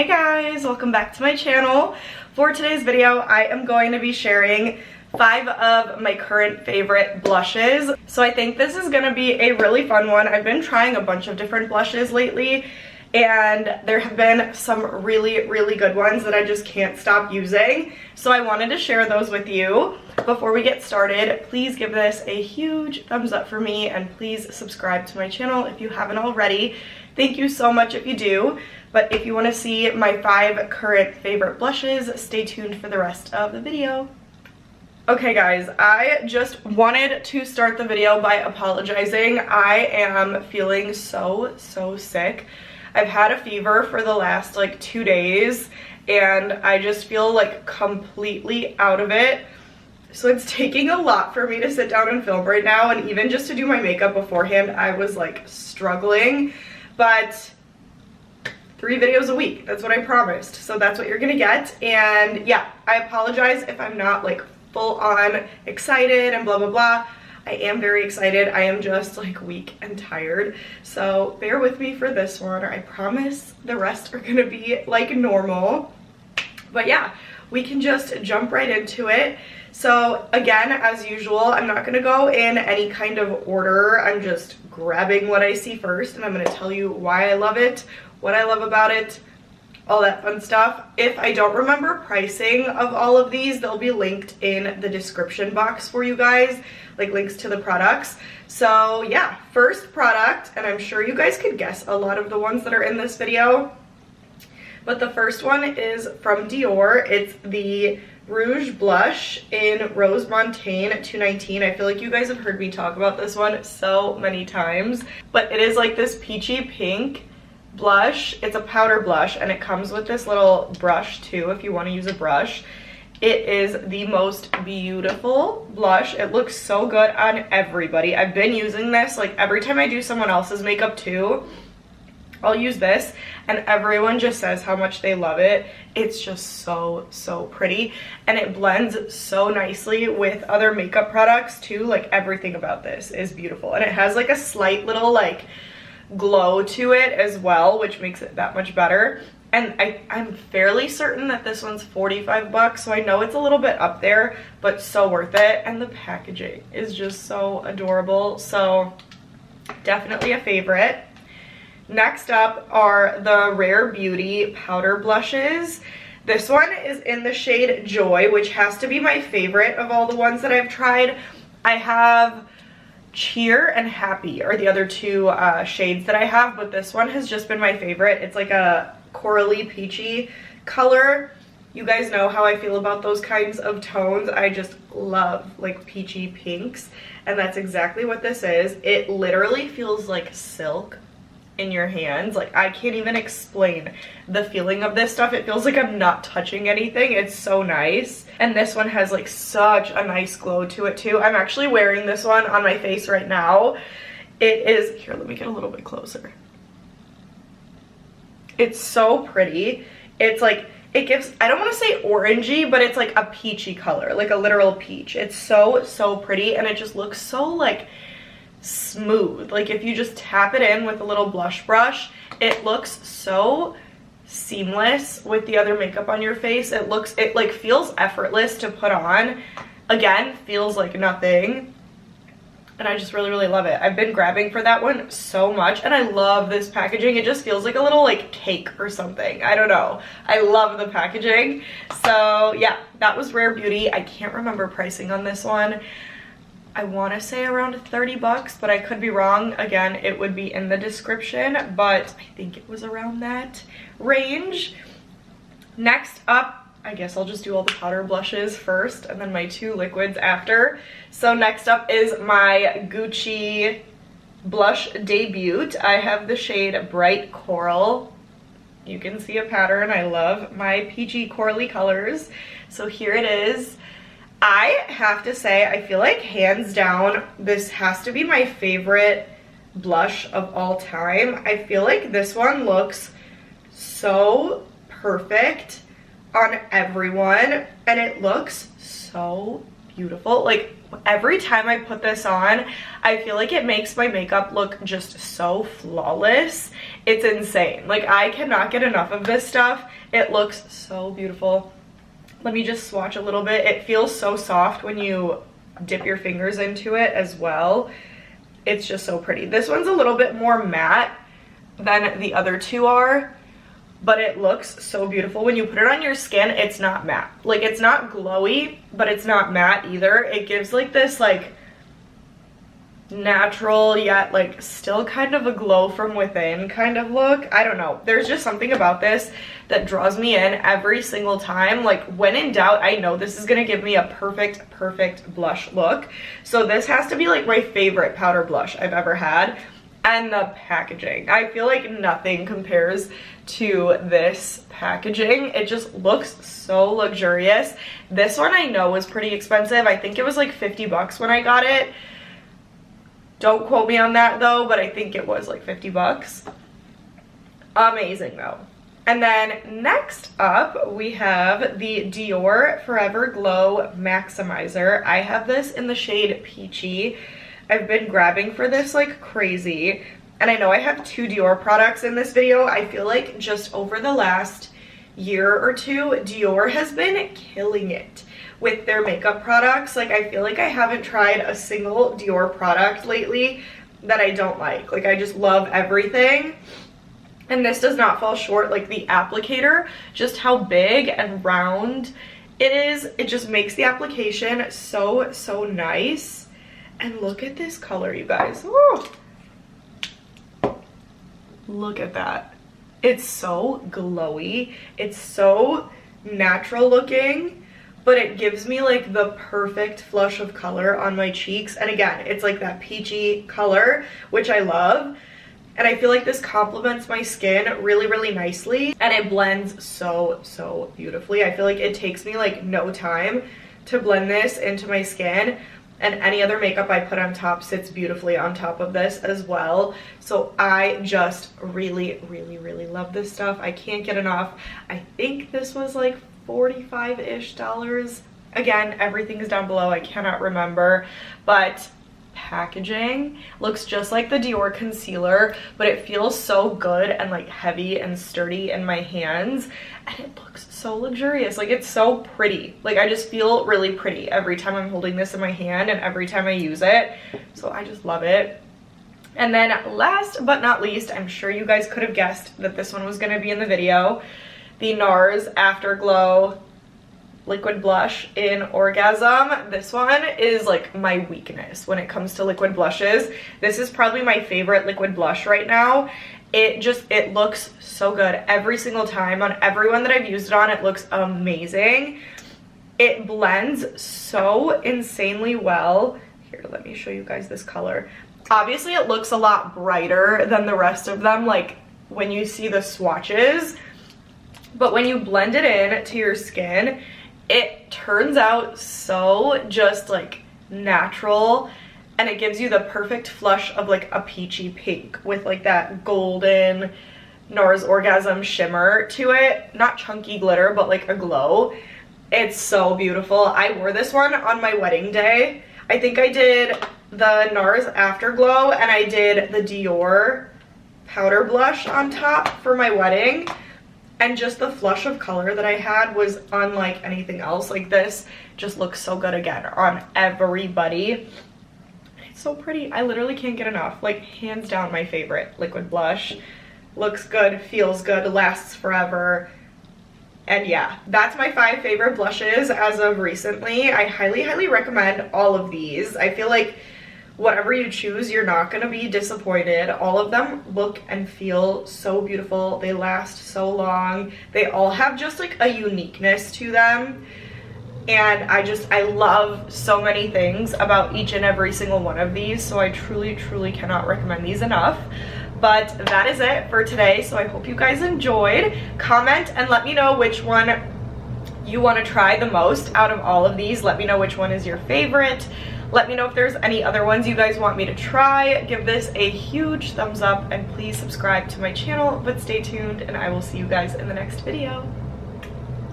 Hey guys, welcome back to my channel. For today's video, I am going to be sharing 5 of my current favorite blushes. So I think this is going to be a really fun one. I've been trying a bunch of different blushes lately, and there have been some really good ones that I just can't stop using. So I wanted to share those with you. Before we get started, please give this a huge thumbs up for me, and please subscribe to my channel if you haven't already. Thank you so much if you do. But if you want to see my 5 current favorite blushes, stay tuned for the rest of the video. Okay guys, I just wanted to start the video by apologizing. I am feeling so sick. I've had a fever for the last like 2 days, and I just feel like completely out of it. So it's taking a lot for me to sit down and film right now, and even just to do my makeup beforehand, I was like struggling. But 3 videos a week, that's what I promised, so that's what you're gonna get. And yeah, I apologize if I'm not like full on excited and blah blah blah. I am very excited. I am just like weak and tired, so bear with me for this one. I promise the rest are gonna be like normal. But yeah, we can just jump right into it. So again, as usual, I'm not gonna go in any kind of order. I'm just grabbing what I see first, and I'm gonna tell you why I love it, what I love about it, all that fun stuff. If I don't remember pricing of all of these, they'll be linked in the description box for you guys, like links to the products. So yeah, first product, and I'm sure you guys could guess a lot of the ones that are in this video, but the first one is from Dior. It's the Rouge blush in Rose Montaigne 219. I feel like you guys have heard me talk about this one so many times, but it is like this peachy pink blush. It's a powder blush, and it comes with this little brush too if you want to use a brush. It is the most beautiful blush. It looks so good on everybody. I've been using this like every time I do someone else's makeup too. I'll use this, and everyone just says how much they love it. It's just so pretty, and it blends so nicely with other makeup products too. Like everything about this is beautiful, and it has like a slight little like glow to it as well, which makes it that much better. And I'm fairly certain that this one's 45 bucks, so I know it's a little bit up there, but so worth it. And the packaging is just so adorable, so definitely a favorite. Next up are the Rare Beauty powder blushes. This one is in the shade Joy, which has to be my favorite of all the ones that I've tried. I have Cheer and Happy are the other 2 shades that I have, but this one has just been my favorite. It's like a corally peachy color. You guys know how I feel about those kinds of tones. I just love like peachy pinks, and that's exactly what this is. It literally feels like silk in your hands. Like I can't even explain the feeling of this stuff. It feels like I'm not touching anything. It's so nice. And this one has like such a nice glow to it too. I'm actually wearing this one on my face right now. It is, here, let me get a little bit closer. It's so pretty. It's like, it gives, I don't want to say orangey, but it's like a peachy color, like a literal peach. It's so pretty, and it just looks so like smooth. Like if you just tap it in with a little blush brush, it looks so seamless with the other makeup on your face. It like feels effortless to put on. Again, feels like nothing, and I just really love it. I've been grabbing for that one so much, and I love this packaging. It just feels like a little like cake or something. I don't know, I love the packaging. So yeah, that was Rare Beauty. I can't remember pricing on this one. I want to say around 30 bucks, but I could be wrong. Again, it would be in the description, but I think it was around that range. Next up, I guess I'll just do all the powder blushes first and then my 2 liquids after. So next up is my Gucci blush debut. I have the shade Bright Coral. You can see a pattern. I love my peachy corally colors. So here it is. I have to say, I feel like hands down, this has to be my favorite blush of all time. I feel like this one looks so perfect on everyone, and it looks so beautiful. Like every time I put this on, I feel like it makes my makeup look just so flawless. It's insane. Like, I cannot get enough of this stuff. It looks so beautiful. Let me just swatch a little bit. It feels so soft when you dip your fingers into it as well. It's just so pretty. This one's a little bit more matte than the other two are, but it looks so beautiful. When you put it on your skin, it's not matte. Like, it's not glowy, but it's not matte either. It gives like this like natural yet like still kind of a glow from within kind of look. I don't know, there's just something about this that draws me in every single time. Like, when in doubt, I know this is gonna give me a perfect blush look. So this has to be like my favorite powder blush I've ever had. And the packaging, I feel like nothing compares to this packaging. It just looks so luxurious. This one I know was pretty expensive. I think it was like 50 bucks when I got it. Don't quote me on that though, but I think it was like 50 bucks. Amazing though. And then next up, we have the Dior Forever Glow Maximizer. I have this in the shade Peachy. I've been grabbing for this like crazy. And I know I have 2 Dior products in this video. I feel like just over the last year or two, Dior has been killing it with their makeup products. Like, I feel like I haven't tried a single Dior product lately that I don't like. Like, I just love everything. And this does not fall short. Like, the applicator, just how big and round it is, it just makes the application so nice. And look at this color, you guys. Ooh. Look at that. It's so glowy. It's so natural looking, but it gives me like the perfect flush of color on my cheeks. And again, it's like that peachy color, which I love. And I feel like this complements my skin really nicely, and it blends so beautifully. I feel like it takes me like no time to blend this into my skin, and any other makeup I put on top sits beautifully on top of this as well. So I just really love this stuff. I can't get enough. I think this was like $45-ish. Again, everything is down below. I cannot remember, but packaging looks just like the Dior concealer, but it feels so good and like heavy and sturdy in my hands, and it looks so luxurious. Like, it's so pretty. Like, I just feel really pretty every time I'm holding this in my hand and every time I use it. So I just love it. And then last but not least, I'm sure you guys could have guessed that this one was going to be in the video, the NARS Afterglow liquid blush in Orgasm. This one is like my weakness when it comes to liquid blushes. This is probably my favorite liquid blush right now. It looks so good every single time. On everyone that I've used it on, it looks amazing. It blends so insanely well. Here, let me show you guys this color. Obviously, it looks a lot brighter than the rest of them, like when you see the swatches, but when you blend it in to your skin, it turns out so just like natural, and it gives you the perfect flush of like a peachy pink with like that golden NARS Orgasm shimmer to it. Not chunky glitter, but like a glow. It's so beautiful. I wore this one on my wedding day. I think I did the NARS Afterglow and I did the Dior powder blush on top for my wedding. And just the flush of color that I had was unlike anything else. Like, this just looks so good again on everybody. It's so pretty. I literally can't get enough. Like, hands down my favorite liquid blush. Looks good, feels good, lasts forever. And yeah, that's my 5 favorite blushes as of recently. I highly recommend all of these. I feel like whatever you choose, you're not going to be disappointed. All of them look and feel so beautiful. They last so long. They all have just like a uniqueness to them. And I love so many things about each and every single one of these. So I truly cannot recommend these enough. But that is it for today. So I hope you guys enjoyed. Comment and let me know which one you want to try the most out of all of these. Let me know which one is your favorite. Let me know if there's any other ones you guys want me to try. Give this a huge thumbs up and please subscribe to my channel. But stay tuned and I will see you guys in the next video.